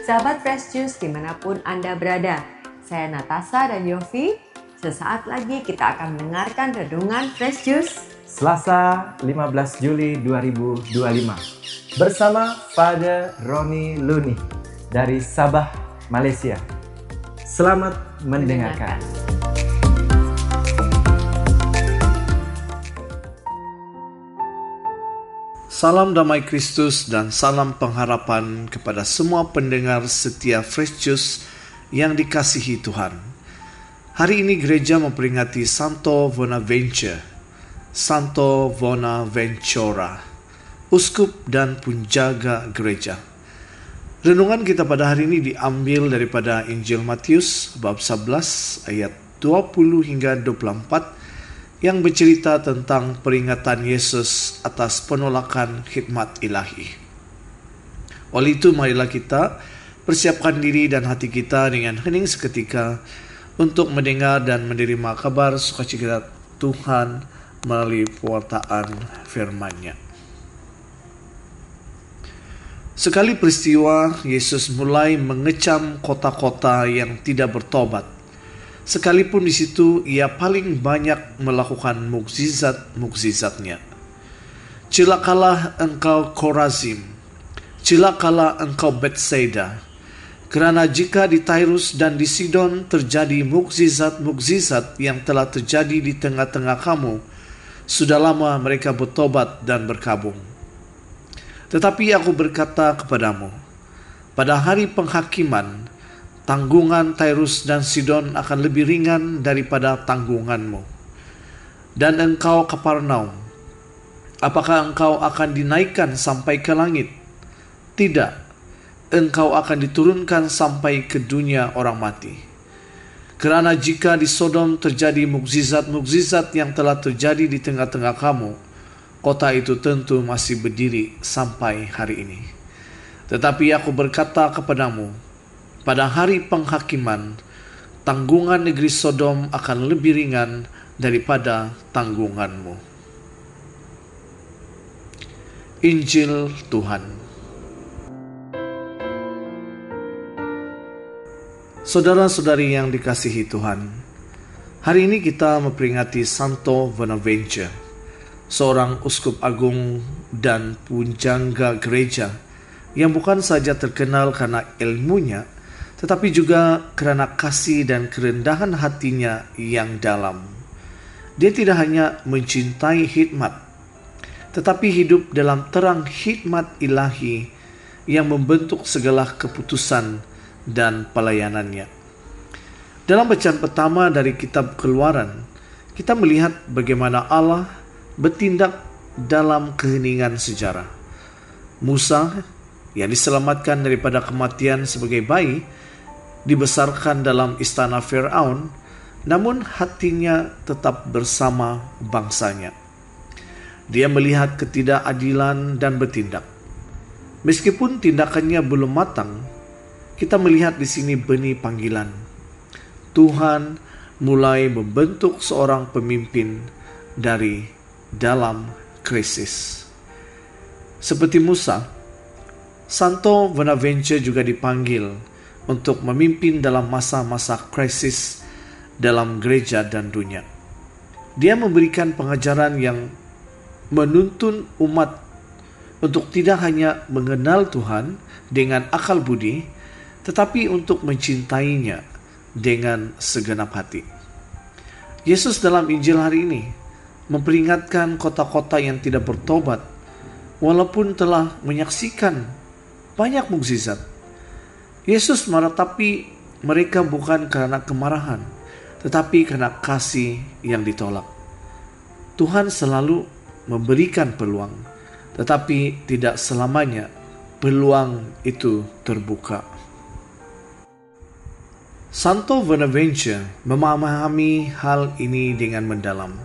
Sahabat Fresh Juice dimanapun Anda berada, saya Natasha dan Yofi. Sesaat lagi kita akan mendengarkan Renungan Fresh Juice Selasa 15 Juli 2025 bersama Father Roni Luni dari Sabah, Malaysia. Selamat mendengarkan. Salam damai Kristus dan salam pengharapan kepada semua pendengar setia Fresh Juice yang dikasihi Tuhan. Hari ini gereja memperingati Santo Bonaventure, Santo Bonaventura, uskup dan penjaga gereja. Renungan kita pada hari ini diambil daripada Injil Matius bab 11 ayat 20 hingga 24 yang bercerita tentang peringatan Yesus atas penolakan khidmat ilahi. Oleh itu, marilah kita persiapkan diri dan hati kita dengan hening seketika untuk mendengar dan menerima kabar sukacita Tuhan melalui pewartaan firman-Nya. Sekali peristiwa, Yesus mulai mengecam kota-kota yang tidak bertobat. Sekalipun di situ ia paling banyak melakukan mukjizat-mukjizatnya. Celakalah engkau Korazim, celakalah engkau Betsaida, kerana jika di Tairus dan di Sidon terjadi mukjizat-mukjizat yang telah terjadi di tengah-tengah kamu, sudah lama mereka bertobat dan berkabung. Tetapi aku berkata kepadamu, pada hari penghakiman, tanggungan Tairus dan Sidon akan lebih ringan daripada tanggunganmu. Dan engkau Kapernaum, apakah engkau akan dinaikkan sampai ke langit? Tidak, engkau akan diturunkan sampai ke dunia orang mati. Kerana jika di Sodom terjadi mukjizat-mukjizat yang telah terjadi di tengah-tengah kamu, kota itu tentu masih berdiri sampai hari ini. Tetapi aku berkata kepadamu, pada hari penghakiman, tanggungan negeri Sodom akan lebih ringan daripada tanggunganmu. Injil Tuhan. Saudara-saudari yang dikasihi Tuhan, hari ini kita memperingati Santo Bonaventure, seorang uskup agung dan penjaga gereja yang bukan saja terkenal karena ilmunya, tetapi juga kerana kasih dan kerendahan hatinya yang dalam. Dia tidak hanya mencintai khidmat, tetapi hidup dalam terang khidmat ilahi yang membentuk segala keputusan dan pelayanannya. Dalam bacaan pertama dari kitab Keluaran, kita melihat bagaimana Allah bertindak dalam keheningan sejarah. Musa yang diselamatkan daripada kematian sebagai bayi dibesarkan dalam istana Firaun, namun hatinya tetap bersama bangsanya. Dia melihat ketidakadilan dan bertindak. Meskipun tindakannya belum matang, kita melihat di sini benih panggilan. Tuhan mulai membentuk seorang pemimpin dari dalam krisis. Seperti Musa, Santo Bonaventure juga dipanggil untuk memimpin dalam masa-masa krisis dalam gereja dan dunia. Dia memberikan pengajaran yang menuntun umat untuk tidak hanya mengenal Tuhan dengan akal budi, tetapi untuk mencintainya dengan segenap hati. Yesus dalam Injil hari ini memperingatkan kota-kota yang tidak bertobat, walaupun telah menyaksikan banyak mukjizat. Yesus meratapi mereka bukan karena kemarahan, tetapi karena kasih yang ditolak. Tuhan selalu memberikan peluang, tetapi tidak selamanya peluang itu terbuka. Santo Bonaventure memahami hal ini dengan mendalam.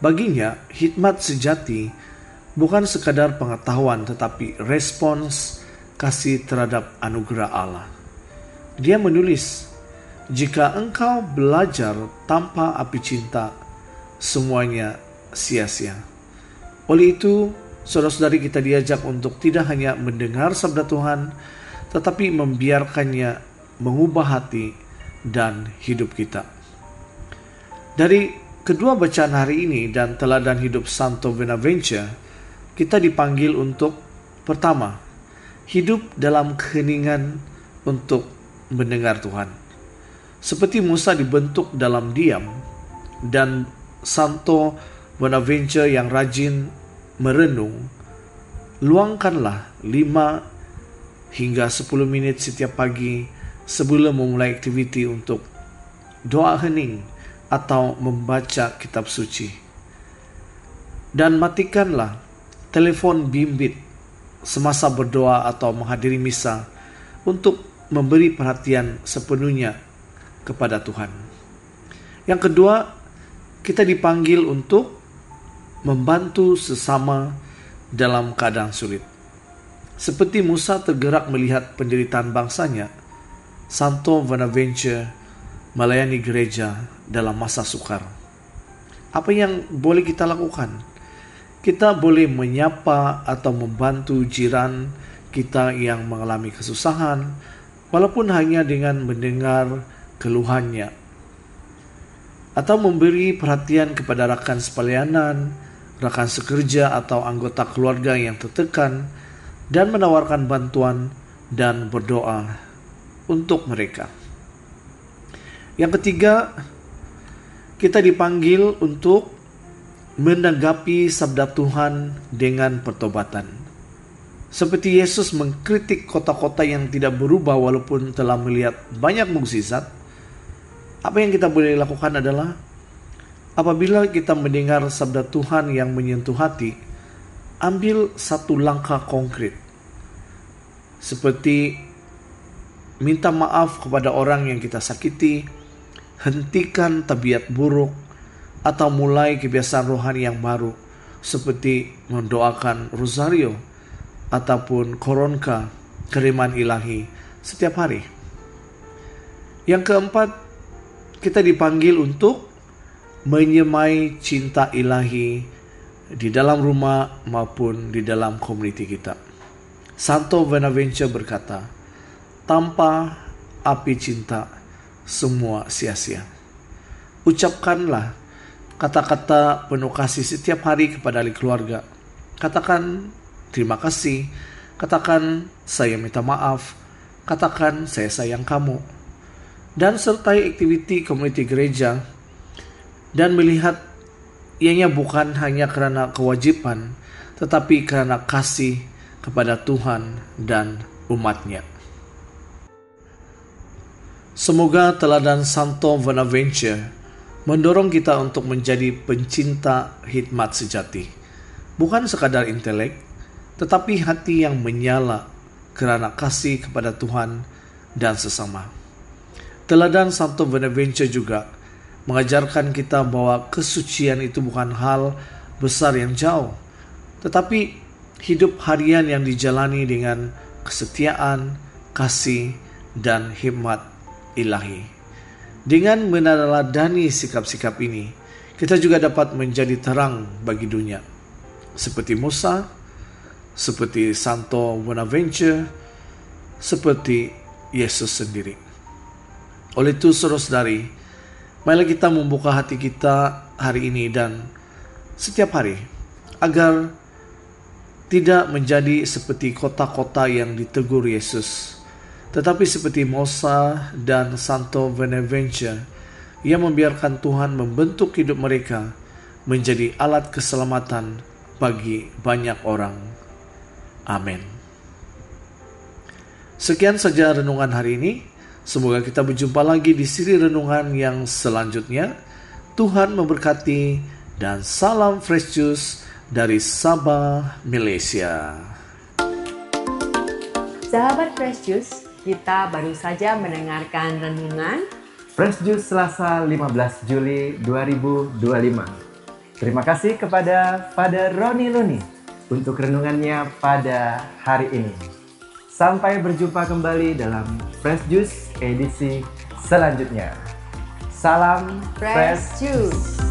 Baginya, khidmat sejati bukan sekadar pengetahuan, tetapi respons kasih terhadap anugerah Allah. Dia menulis, jika engkau belajar tanpa api cinta, semuanya sia-sia. Oleh itu, saudara-saudari kita diajak untuk tidak hanya mendengar sabda Tuhan, tetapi membiarkannya mengubah hati dan hidup kita. Dari kedua bacaan hari ini dan teladan hidup Santo Bonaventure, kita dipanggil untuk pertama, hidup dalam keheningan untuk mendengar Tuhan. Seperti Musa dibentuk dalam diam, dan Santo Bonaventure yang rajin merenung, luangkanlah 5 hingga 10 menit setiap pagi sebelum memulai aktiviti untuk doa hening atau membaca kitab suci. Dan matikanlah telepon bimbit semasa berdoa atau menghadiri misa untuk memberi perhatian sepenuhnya kepada Tuhan. Yang kedua, kita dipanggil untuk membantu sesama dalam keadaan sulit. Seperti Musa tergerak melihat penderitaan bangsanya, Santo Bonaventure melayani gereja dalam masa sukar. Apa yang boleh kita lakukan? Kita boleh menyapa atau membantu jiran kita yang mengalami kesusahan, walaupun hanya dengan mendengar keluhannya, atau memberi perhatian kepada rekan sepelayanan, rekan sekerja atau anggota keluarga yang tertekan, dan menawarkan bantuan dan berdoa untuk mereka. Yang ketiga, kita dipanggil untuk menanggapi sabda Tuhan dengan pertobatan. Seperti Yesus mengkritik kota-kota yang tidak berubah walaupun telah melihat banyak mukjizat, apa yang kita boleh lakukan adalah apabila kita mendengar sabda Tuhan yang menyentuh hati, ambil satu langkah konkret. Seperti minta maaf kepada orang yang kita sakiti, hentikan tabiat buruk, atau mulai kebiasaan rohani yang baru seperti mendoakan rosario ataupun koronka kiriman ilahi setiap hari. Yang keempat, kita dipanggil untuk menyemai cinta ilahi di dalam rumah maupun di dalam komuniti kita. Santo Bonaventure berkata, tanpa api cinta semua sia-sia. Ucapkanlah kata-kata penuh kasih setiap hari kepada ahli keluarga. Katakan terima kasih, katakan saya minta maaf, katakan saya sayang kamu. Dan sertai aktiviti komuniti gereja dan melihat ianya bukan hanya karena kewajiban, tetapi karena kasih kepada Tuhan dan umatnya. Semoga teladan Santo Bonaventure mendorong kita untuk menjadi pencinta hikmat sejati. Bukan sekadar intelek, tetapi hati yang menyala karena kasih kepada Tuhan dan sesama. Teladan Santo Bonaventure juga mengajarkan kita bahwa kesucian itu bukan hal besar yang jauh, tetapi hidup harian yang dijalani dengan kesetiaan, kasih, dan hikmat ilahi. Dengan meneladani sikap-sikap ini, kita juga dapat menjadi terang bagi dunia. Seperti Musa, seperti Santo Bonaventure, seperti Yesus sendiri. Oleh itu, saudara-saudari, marilah kita membuka hati kita hari ini dan setiap hari, agar tidak menjadi seperti kota-kota yang ditegur Yesus, tetapi seperti Musa dan Santo Bonaventure yang membiarkan Tuhan membentuk hidup mereka menjadi alat keselamatan bagi banyak orang. Amin. Sekian saja renungan hari ini. Semoga kita berjumpa lagi di siri renungan yang selanjutnya. Tuhan memberkati dan salam fresh juice dari Sabah, Malaysia. Sahabat Fresh Juice, kita baru saja mendengarkan renungan Fresh Juice Selasa 15 Juli 2025. Terima kasih kepada Father Ronnie Looney untuk renungannya pada hari ini. Sampai berjumpa kembali dalam Fresh Juice edisi selanjutnya. Salam Fresh Juice.